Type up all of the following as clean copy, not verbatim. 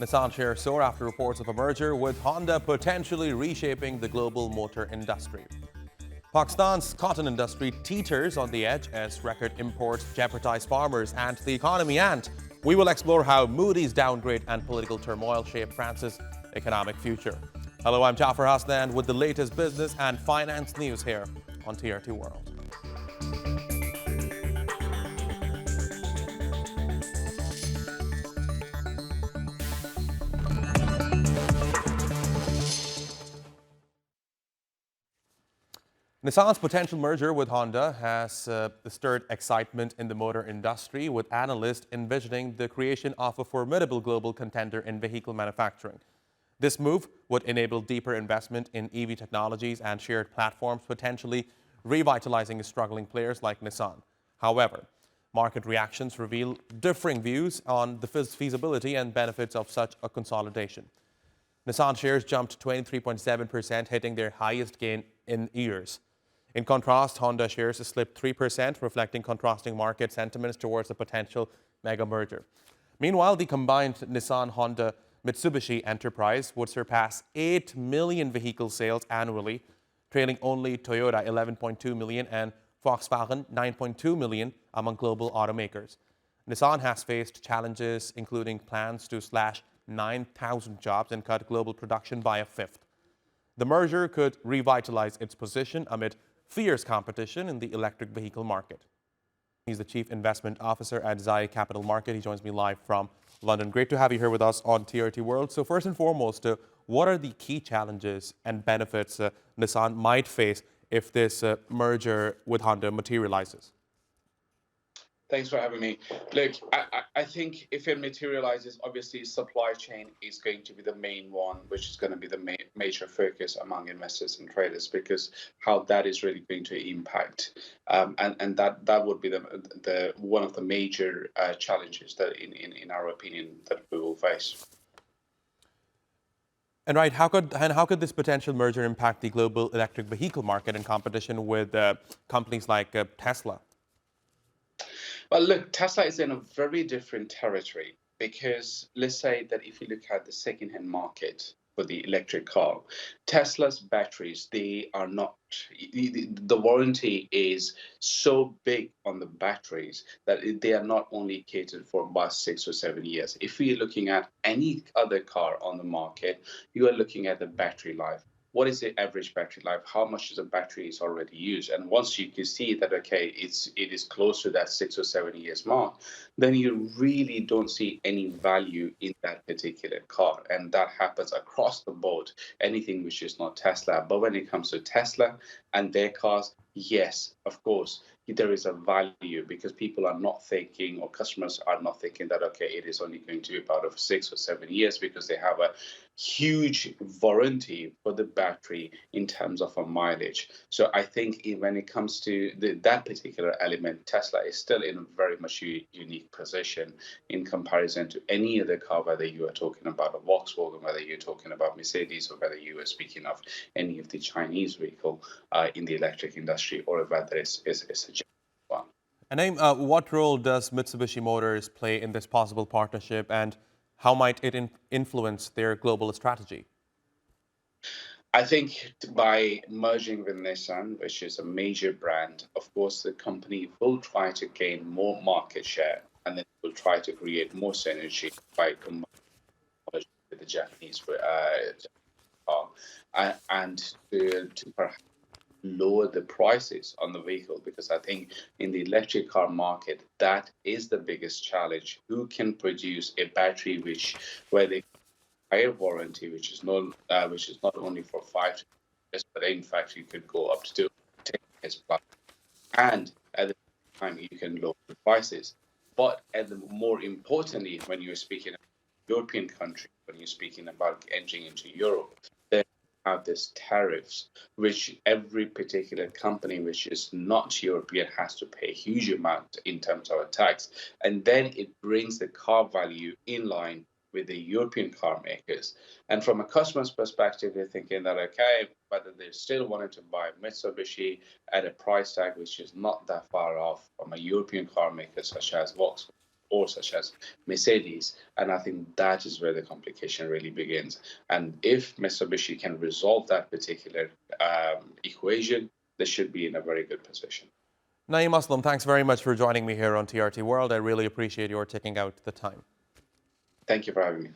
Nissan shares soar after reports of a merger, with Honda potentially reshaping the global motor industry. Pakistan's cotton industry teeters on the edge as record imports jeopardize farmers and the economy. And we will explore how Moody's downgrade and political turmoil shape France's economic future. Hello, I'm Jafar Hasnan with the latest business and finance news here on TRT World. Nissan's potential merger with Honda has stirred excitement in the motor industry, with analysts envisioning the creation of a formidable global contender in vehicle manufacturing. This move would enable deeper investment in EV technologies and shared platforms, potentially revitalizing struggling players like Nissan. However, market reactions reveal differing views on the feasibility and benefits of such a consolidation. Nissan shares jumped 23.7%, hitting their highest gain in years. In contrast, Honda shares slipped 3%, reflecting contrasting market sentiments towards a potential mega merger. Meanwhile, the combined Nissan-Honda-Mitsubishi enterprise would surpass 8 million vehicle sales annually, trailing only Toyota 11.2 million and Volkswagen 9.2 million among global automakers. Nissan has faced challenges, including plans to slash 9,000 jobs and cut global production by a fifth. The merger could revitalize its position amid fierce competition in the electric vehicle market. He's the Chief Investment Officer at Zai Capital Market. He joins me live from London. Great to have you here with us on TRT World. So first and foremost, what are the key challenges and benefits Nissan might face if this merger with Honda materializes? Thanks for having me. Look, I think if it materializes, obviously supply chain is going to be the main one, which is going to be the major focus among investors and traders, because how that is really going to impact, and that would be the one of the major challenges that, in our opinion, that we will face. And right, how could this potential merger impact the global electric vehicle market in competition with companies like Tesla? Well, look, Tesla is in a very different territory, because let's say that if you look at the second-hand market for the electric car, Tesla's batteries, they are not, the warranty is so big on the batteries that they are not only catered for about 6 or 7 years. If you're looking at any other car on the market, you are looking at the battery life. What is the average battery life? How much is the battery is already used? And once you can see that, okay, it is close to that 6 or 7 years mark, then you really don't see any value in that particular car. And that happens across the board, anything which is not Tesla. But when it comes to Tesla and their cars, yes, of course, there is a value, because people are not thinking, or customers are not thinking that, okay, it is only going to be about 6 or 7 years, because they have a huge warranty for the battery in terms of a mileage. So I think when it comes to that particular element, Tesla is still in a very much unique position in comparison to any other car, whether you are talking about a Volkswagen, whether you're talking about Mercedes, or whether you are speaking of any of the Chinese vehicle in the electric industry, or whether it's a Japanese one. And Naeem, what role does Mitsubishi Motors play in this possible partnership, and how might it influence their global strategy? I think by merging with Nissan, which is a major brand, of course, the company will try to gain more market share, and then will try to create more synergy by combining with the Japanese car, and to perhaps lower the prices on the vehicle, because I think in the electric car market, that is the biggest challenge. Who can produce a battery where they higher warranty, which is not only for 5 years, but in fact you could go up to 10 years plus, and at the same time you can lower the prices. But more importantly, when you're speaking about European countries, when you're speaking about entering into Europe, then you have these tariffs, which every particular company which is not European has to pay a huge amount in terms of a tax, and then it brings the car value in line with the European car makers. And from a customer's perspective, they're thinking that, okay, whether they still wanted to buy Mitsubishi at a price tag which is not that far off from a European car maker such as Volkswagen, or such as Mercedes. And I think that is where the complication really begins. And if Mitsubishi can resolve that particular equation, they should be in a very good position. Naeem Aslam, thanks very much for joining me here on TRT World. I really appreciate your taking out the time. Thank you for having me.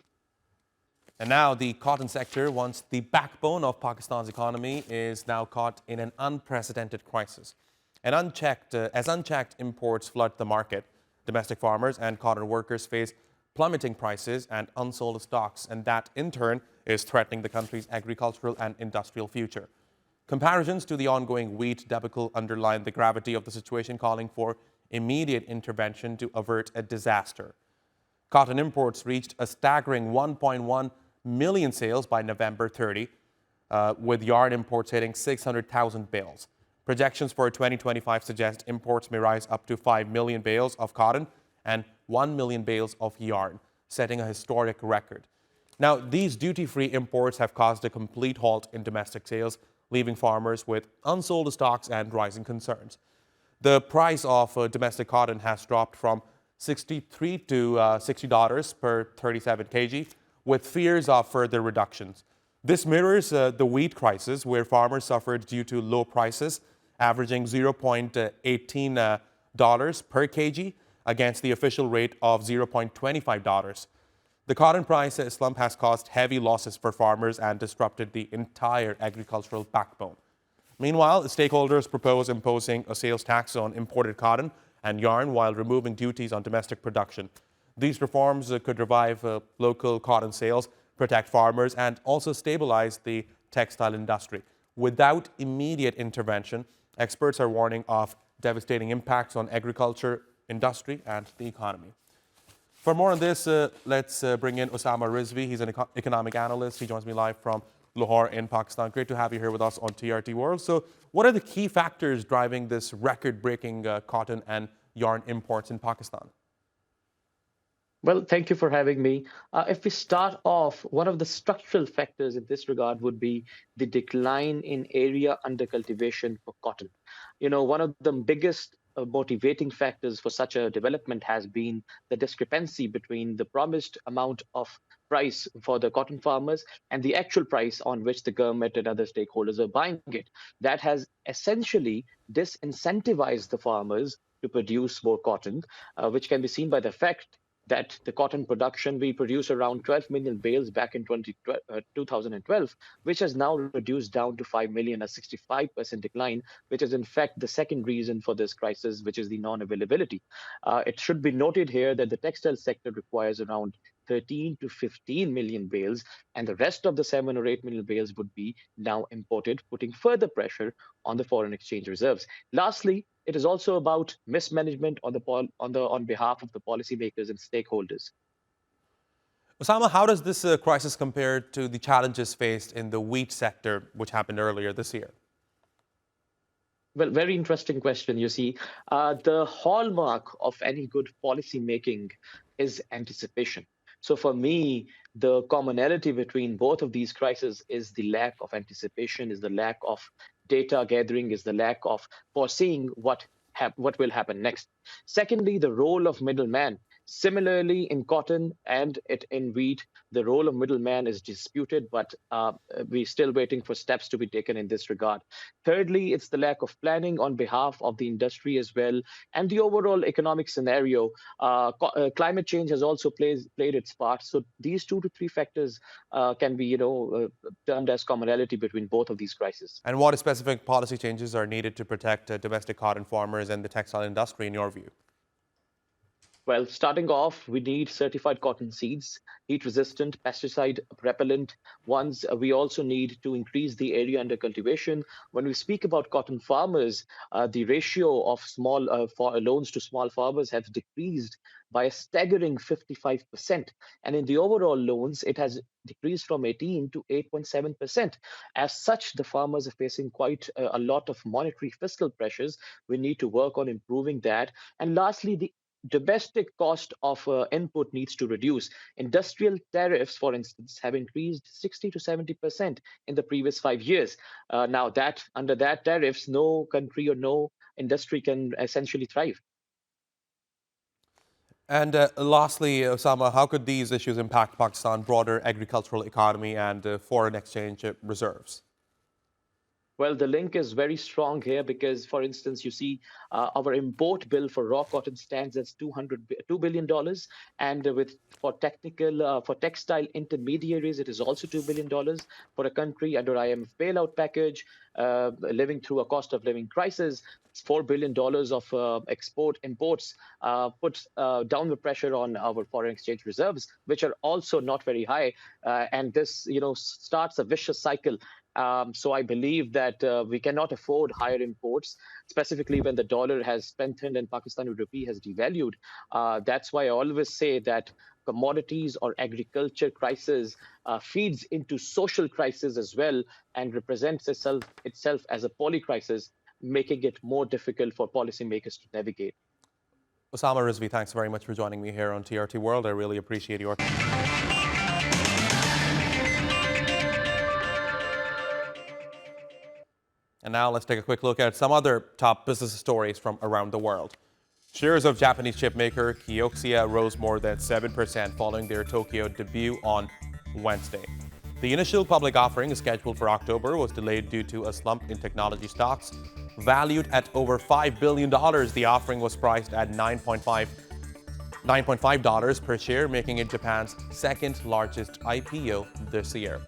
And now the cotton sector, once the backbone of Pakistan's economy, is now caught in an unprecedented crisis. And as unchecked imports flood the market, domestic farmers and cotton workers face plummeting prices and unsold stocks, and that in turn is threatening the country's agricultural and industrial future. Comparisons to the ongoing wheat debacle underline the gravity of the situation, calling for immediate intervention to avert a disaster. Cotton imports reached a staggering 1.1 million sales by November 30, with yarn imports hitting 600,000 bales. Projections for 2025 suggest imports may rise up to 5 million bales of cotton and 1 million bales of yarn, setting a historic record. Now, these duty-free imports have caused a complete halt in domestic sales, leaving farmers with unsold stocks and rising concerns. The price of domestic cotton has dropped from $63 to $60 per 37 kg, with fears of further reductions. This mirrors the wheat crisis, where farmers suffered due to low prices, averaging $0.18 per kg against the official rate of $0.25. The cotton price slump has caused heavy losses for farmers and disrupted the entire agricultural backbone. Meanwhile, stakeholders propose imposing a sales tax on imported cotton and yarn while removing duties on domestic production. These reforms could revive local cotton sales, protect farmers, and also stabilize the textile industry. Without immediate intervention, experts are warning of devastating impacts on agriculture, industry, and the economy. For more on this, let's bring in Osama Rizvi. He's an economic analyst. He joins me live from Lahore in Pakistan. Great to have you here with us on TRT World. So what are the key factors driving this record-breaking cotton and yarn imports in Pakistan? Well, thank you for having me. If we start off, one of the structural factors in this regard would be the decline in area under cultivation for cotton. One of the biggest motivating factors for such a development has been the discrepancy between the promised amount of price for the cotton farmers and the actual price on which the government and other stakeholders are buying it. That has essentially disincentivized the farmers to produce more cotton, which can be seen by the fact that the cotton production, we produced around 12 million bales back in 2012, which has now reduced down to 5 million, a 65% decline, which is in fact the second reason for this crisis, which is the non-availability. It should be noted here that the textile sector requires around 13 to 15 million bales, and the rest of the 7 or 8 million bales would be now imported, putting further pressure on the foreign exchange reserves. Lastly, it is also about mismanagement on behalf of the policymakers and stakeholders. Osama, how does this crisis compare to the challenges faced in the wheat sector, which happened earlier this year? Well, very interesting question. You see, the hallmark of any good policy making is anticipation. So for me, the commonality between both of these crises is the lack of anticipation, is the lack of data gathering, is the lack of foreseeing what will happen next. Secondly, the role of middleman. Similarly, in cotton and in wheat, the role of middleman is disputed, but we're still waiting for steps to be taken in this regard. Thirdly, it's the lack of planning on behalf of the industry as well, and the overall economic scenario. Climate change has also played its part. So these 2 to 3 factors can be, termed as commonality between both of these crises. And what specific policy changes are needed to protect domestic cotton farmers and the textile industry, in your view? Well, starting off, we need certified cotton seeds, heat-resistant, pesticide repellent ones. We also need to increase the area under cultivation. When we speak about cotton farmers, the ratio of small loans to small farmers has decreased by a staggering 55%. And in the overall loans, it has decreased from 18 to 8.7%. As such, the farmers are facing quite a lot of monetary fiscal pressures. We need to work on improving that. And lastly, the domestic cost of input needs to reduce. Industrial tariffs, for instance, have increased 60 to 70% in the previous 5 years. Now that under that tariffs, no country or no industry can essentially thrive. And lastly, Osama, how could these issues impact Pakistan's broader agricultural economy and foreign exchange reserves? Well, the link is very strong here because, for instance, you see our import bill for raw cotton stands at $2 billion, and with for textile intermediaries, it is also $2 billion for a country under IMF bailout package, living through a cost of living crisis. $4 billion of imports puts downward pressure on our foreign exchange reserves, which are also not very high, and this starts a vicious cycle. So I believe that we cannot afford higher imports, specifically when the dollar has strengthened and Pakistani rupee has devalued. That's why I always say that commodities or agriculture crisis feeds into social crisis as well and represents itself as a poly crisis, making it more difficult for policymakers to navigate. Osama Rizvi, thanks very much for joining me here on TRT World. I really appreciate your time. And now let's take a quick look at some other top business stories from around the world. Shares of Japanese chipmaker Kioxia rose more than 7% following their Tokyo debut on Wednesday. The initial public offering, scheduled for October, was delayed due to a slump in technology stocks. Valued at over $5 billion, the offering was priced at $9.5 per share, making it Japan's second largest IPO this year.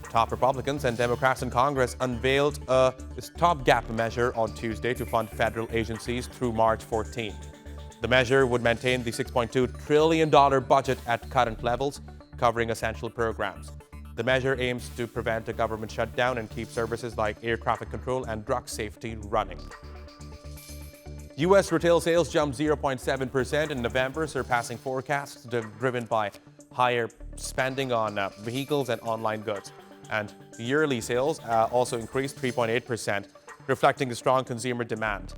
Top Republicans and Democrats in Congress unveiled a stopgap measure on Tuesday to fund federal agencies through March 14. The measure would maintain the $6.2 trillion budget at current levels, covering essential programs. The measure aims to prevent a government shutdown and keep services like air traffic control and drug safety running. U.S. retail sales jumped 0.7% in November, surpassing forecasts driven by higher spending on vehicles and online goods. And yearly sales also increased 3.8%, reflecting the strong consumer demand.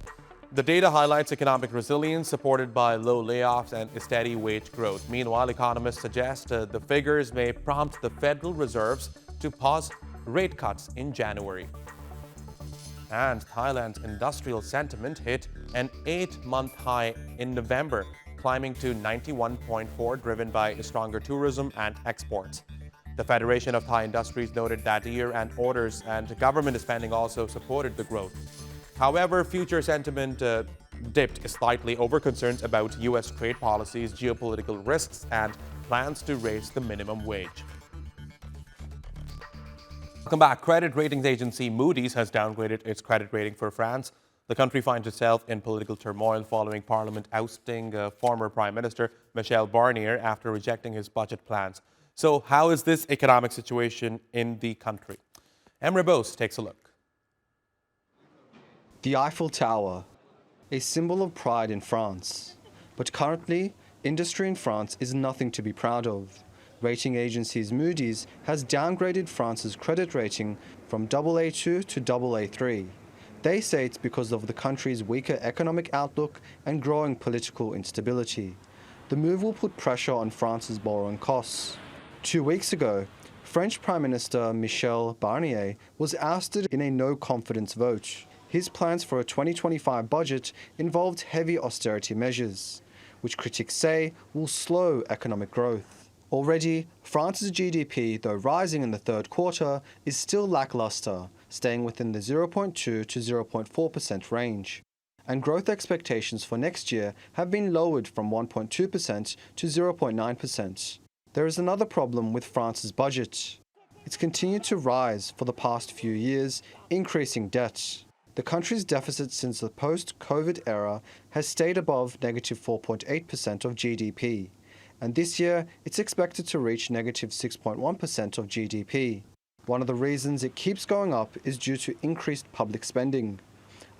The data highlights economic resilience supported by low layoffs and steady wage growth. Meanwhile, economists suggest the figures may prompt the Federal Reserves to pause rate cuts in January. And Thailand's industrial sentiment hit an 8-month high in November, climbing to 91.4, driven by stronger tourism and exports. The Federation of Thai Industries noted that year-end orders and government spending also supported the growth. However, future sentiment dipped slightly over concerns about U.S. trade policies, geopolitical risks, and plans to raise the minimum wage. Welcome back. Credit ratings agency Moody's has downgraded its credit rating for France. The country finds itself in political turmoil following Parliament ousting former Prime Minister Michel Barnier after rejecting his budget plans. So how is this economic situation in the country? Emre Bose takes a look. The Eiffel Tower, a symbol of pride in France. But currently, industry in France is nothing to be proud of. Rating agency Moody's has downgraded France's credit rating from AA2 to AA3. They say it's because of the country's weaker economic outlook and growing political instability. The move will put pressure on France's borrowing costs. 2 weeks ago, French Prime Minister Michel Barnier was ousted in a no-confidence vote. His plans for a 2025 budget involved heavy austerity measures, which critics say will slow economic growth. Already, France's GDP, though rising in the third quarter, is still lackluster, staying within the 0.2 to 0.4% range. And growth expectations for next year have been lowered from 1.2% to 0.9%. There is another problem with France's budget. It's continued to rise for the past few years, increasing debt. The country's deficit since the post-COVID era has stayed above negative 4.8% of GDP, and this year it's expected to reach negative 6.1% of GDP. One of the reasons it keeps going up is due to increased public spending.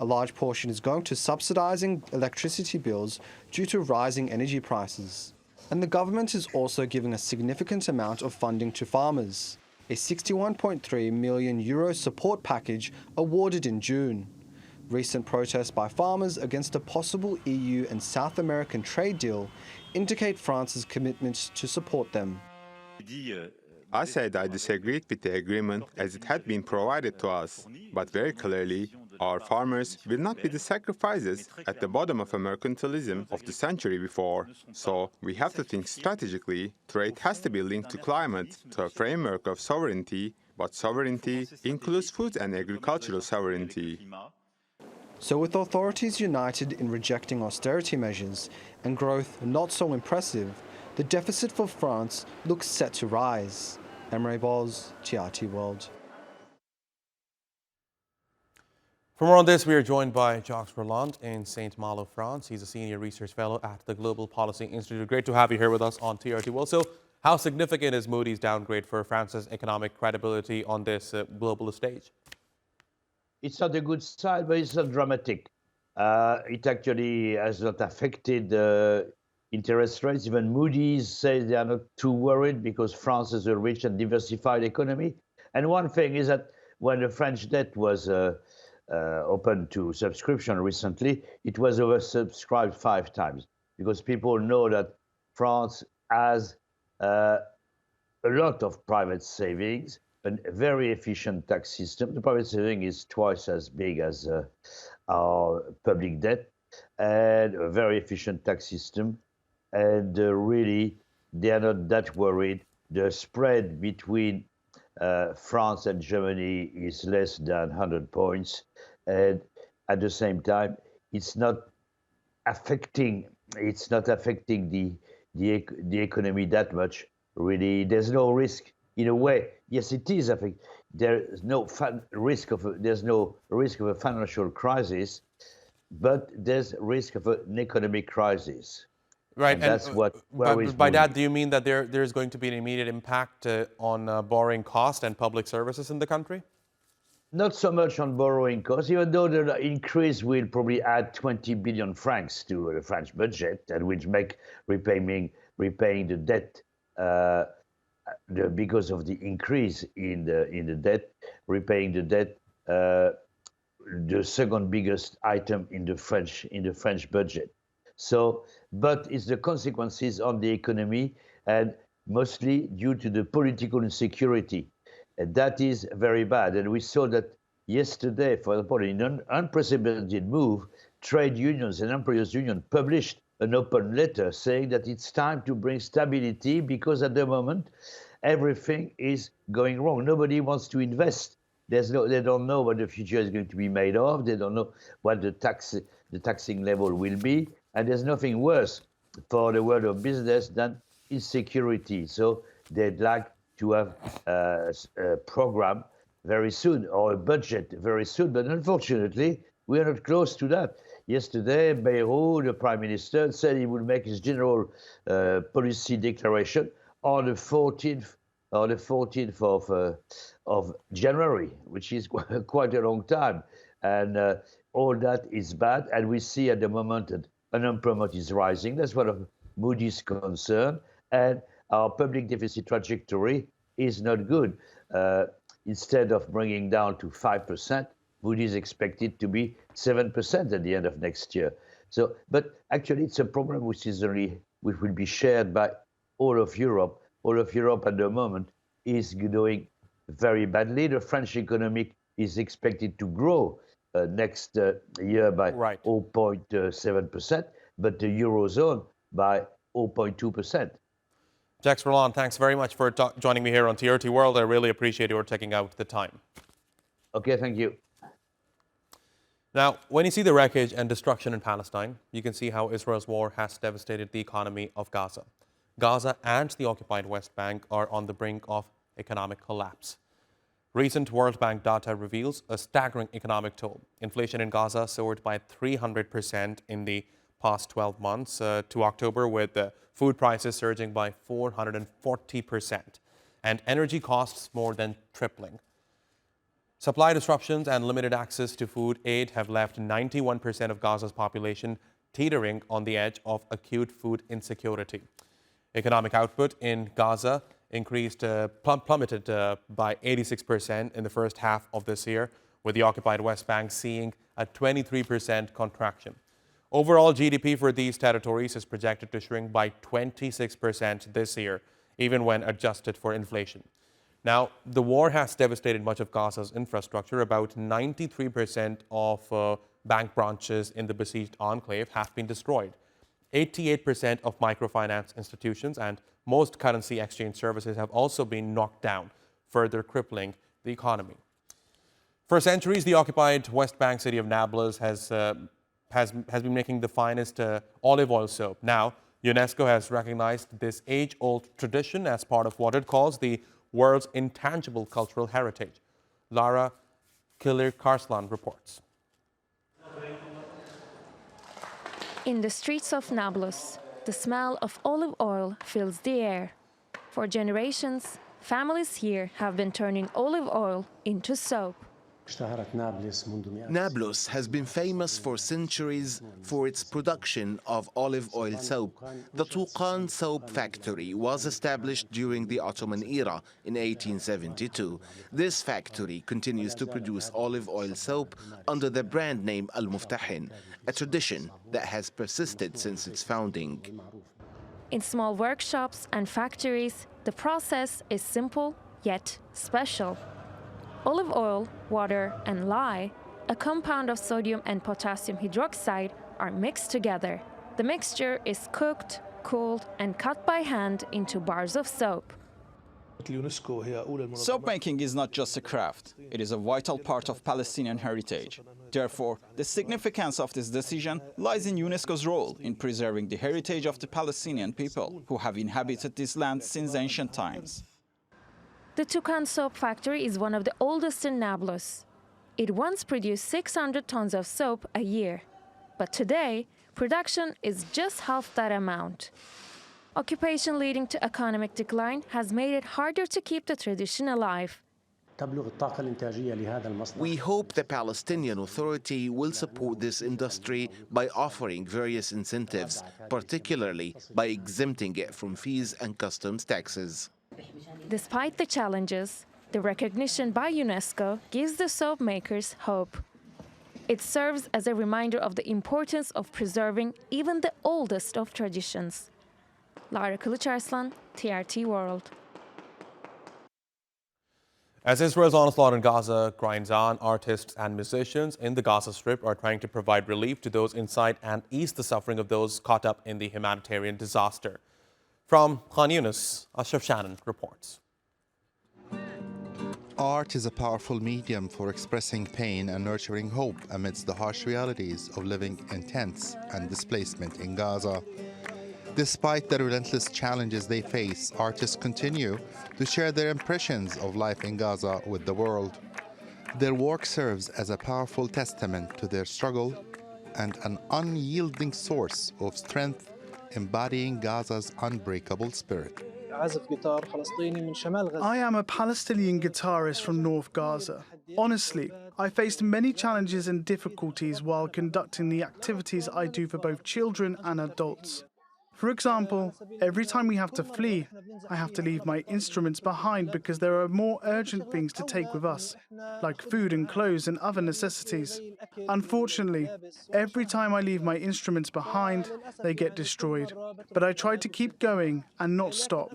A large portion is going to subsidizing electricity bills due to rising energy prices. And the government is also giving a significant amount of funding to farmers, a €61.3 million support package awarded in June. Recent protests by farmers against a possible EU and South American trade deal indicate France's commitment to support them. I said I disagreed with the agreement as it had been provided to us, but very clearly, Our farmers will not be the sacrifices at the bottom of a mercantilism of the century before. So we have to think strategically. Trade has to be linked to climate, to a framework of sovereignty, but sovereignty includes food and agricultural sovereignty. So with authorities united in rejecting austerity measures and growth not so impressive, the deficit for France looks set to rise. Emre Boz, TRT World. For more on this, we are joined by Jacques Roland in Saint-Malo, France. He's a senior research fellow at the Global Policy Institute. Great to have you here with us on TRT World. So, how significant is Moody's downgrade for France's economic credibility on this global stage? It's not a good sign, but it's not dramatic. It actually has not affected interest rates. Even Moody's says they are not too worried because France is a rich and diversified economy. And one thing is that when the French debt was open to subscription recently, it was oversubscribed 5 times because people know that France has a lot of private savings, a very efficient tax system. The private saving is twice as big as our public debt, and a very efficient tax system. And really, they are not that worried. The spread between France and Germany is less than 100 points. And at the same time, it's not affecting the economy that much. Really, there's no risk in a way. Yes, it is affecting. There's no risk of a financial crisis, but there's risk of an economic crisis. Right, and that's what worries by me. that, do you mean that there's going to be an immediate impact on borrowing cost and public services in the country? Not so much on borrowing costs, even though the increase will probably add 20 billion francs to the French budget, and which make repaying the debt because of the increase in the debt, repaying the debt, the second biggest item in the French budget. So, but it's the consequences on the economy, and mostly due to the political insecurity. And that is very bad. And we saw that yesterday, for example, in an unprecedented move, trade unions and employers' union published an open letter saying that it's time to bring stability because at the moment, everything is going wrong. Nobody wants to invest. They don't know what the future is going to be made of. They don't know what the taxing level will be. And there's nothing worse for the world of business than insecurity. So they'd like to have a program very soon, or a budget very soon. But unfortunately, we are not close to that. Yesterday, Bayrou, the Prime Minister, said he would make his general policy declaration on the 14th of January, which is quite a long time. And all that is bad. And we see at the moment that unemployment is rising. That's one of Moody's concern. And our public deficit trajectory is not good. Instead of bringing down to 5%, Moody's expected to be 7% at the end of next year. So, but actually, it's a problem which will be shared by all of Europe. All of Europe at the moment is doing very badly. The French economy is expected to grow next year by 0.7%, but the Eurozone by 0.2%. Jacques Roland, thanks very much for joining me here on TRT World. I really appreciate your taking out the time. Okay, thank you. Now, when you see the wreckage and destruction in Palestine, you can see how Israel's war has devastated the economy of Gaza. Gaza and the occupied West Bank are on the brink of economic collapse. Recent World Bank data reveals a staggering economic toll. Inflation in Gaza soared by 300% in the past 12 months to October, with food prices surging by 440% and energy costs more than tripling. Supply disruptions and limited access to food aid have left 91% of Gaza's population teetering on the edge of acute food insecurity. Economic output in Gaza plummeted by 86% in the first half of this year, with the occupied West Bank seeing a 23% contraction. Overall, GDP for these territories is projected to shrink by 26% this year, even when adjusted for inflation. Now, the war has devastated much of Gaza's infrastructure. About 93% of bank branches in the besieged enclave have been destroyed. 88% of microfinance institutions and most currency exchange services have also been knocked down, further crippling the economy. For centuries, the occupied West Bank city of Nablus has been making the finest olive oil soap. Now, UNESCO has recognized this age-old tradition as part of what it calls the world's intangible cultural heritage. Lara Kilir-Karslan reports. In the streets of Nablus, the smell of olive oil fills the air. For generations, families here have been turning olive oil into soap. Nablus has been famous for centuries for its production of olive oil soap. The Touqan soap factory was established during the Ottoman era in 1872. This factory continues to produce olive oil soap under the brand name Al-Muftahin, a tradition that has persisted since its founding. In small workshops and factories, the process is simple yet special. Olive oil, water, and lye, a compound of sodium and potassium hydroxide, are mixed together. The mixture is cooked, cooled, and cut by hand into bars of soap. Soap making is not just a craft, it is a vital part of Palestinian heritage. Therefore, the significance of this decision lies in UNESCO's role in preserving the heritage of the Palestinian people who have inhabited this land since ancient times. The Touqan soap factory is one of the oldest in Nablus. It once produced 600 tons of soap a year, but today, production is just half that amount. Occupation leading to economic decline has made it harder to keep the tradition alive. We hope the Palestinian Authority will support this industry by offering various incentives, particularly by exempting it from fees and customs taxes. Despite the challenges, the recognition by UNESCO gives the soap makers hope. It serves as a reminder of the importance of preserving even the oldest of traditions. Lara Kilir-Karslan, TRT World. As Israel's onslaught in Gaza grinds on, artists and musicians in the Gaza Strip are trying to provide relief to those inside and ease the suffering of those caught up in the humanitarian disaster. From Khan Yunis, Ashraf Shannon reports. Art is a powerful medium for expressing pain and nurturing hope amidst the harsh realities of living in tents and displacement in Gaza. Despite the relentless challenges they face, artists continue to share their impressions of life in Gaza with the world. Their work serves as a powerful testament to their struggle and an unyielding source of strength, embodying Gaza's unbreakable spirit. I am a Palestinian guitarist from North Gaza. Honestly, I faced many challenges and difficulties while conducting the activities I do for both children and adults. For example, every time we have to flee, I have to leave my instruments behind because there are more urgent things to take with us, like food and clothes and other necessities. Unfortunately, every time I leave my instruments behind, they get destroyed. But I try to keep going and not stop.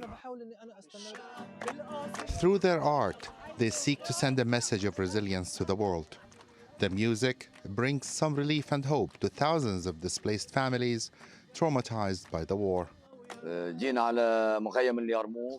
Through their art, they seek to send a message of resilience to the world. The music brings some relief and hope to thousands of displaced families traumatized by the war.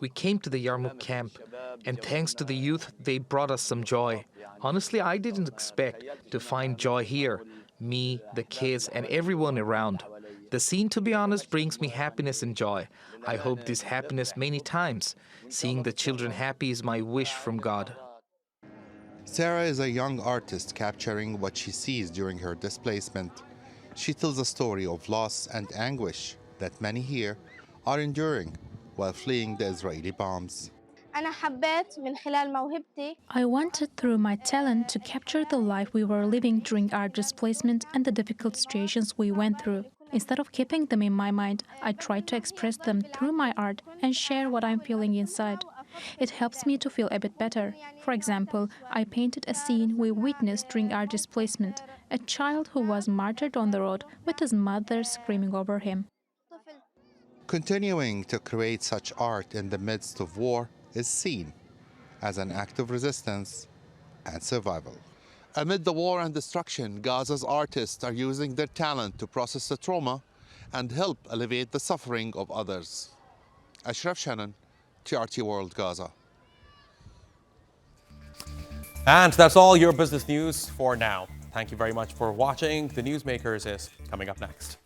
We came to the Yarmouk camp, and thanks to the youth, they brought us some joy. Honestly, I didn't expect to find joy here, me, the kids, and everyone around. The scene, to be honest, brings me happiness and joy. I hope this happiness many times. Seeing the children happy is my wish from God. Sarah is a young artist capturing what she sees during her displacement. She tells a story of loss and anguish that many here are enduring while fleeing the Israeli bombs. I wanted through my talent to capture the life we were living during our displacement and the difficult situations we went through. Instead of keeping them in my mind, I tried to express them through my art and share what I'm feeling inside. It helps me to feel a bit better. For example, I painted a scene we witnessed during our displacement, a child who was martyred on the road with his mother screaming over him. Continuing to create such art in the midst of war is seen as an act of resistance and survival. Amid the war and destruction, Gaza's artists are using their talent to process the trauma and help alleviate the suffering of others. Ashraf Shannon, TRT World, Gaza. And that's all your business news for now. Thank you very much for watching. The Newsmakers is coming up next.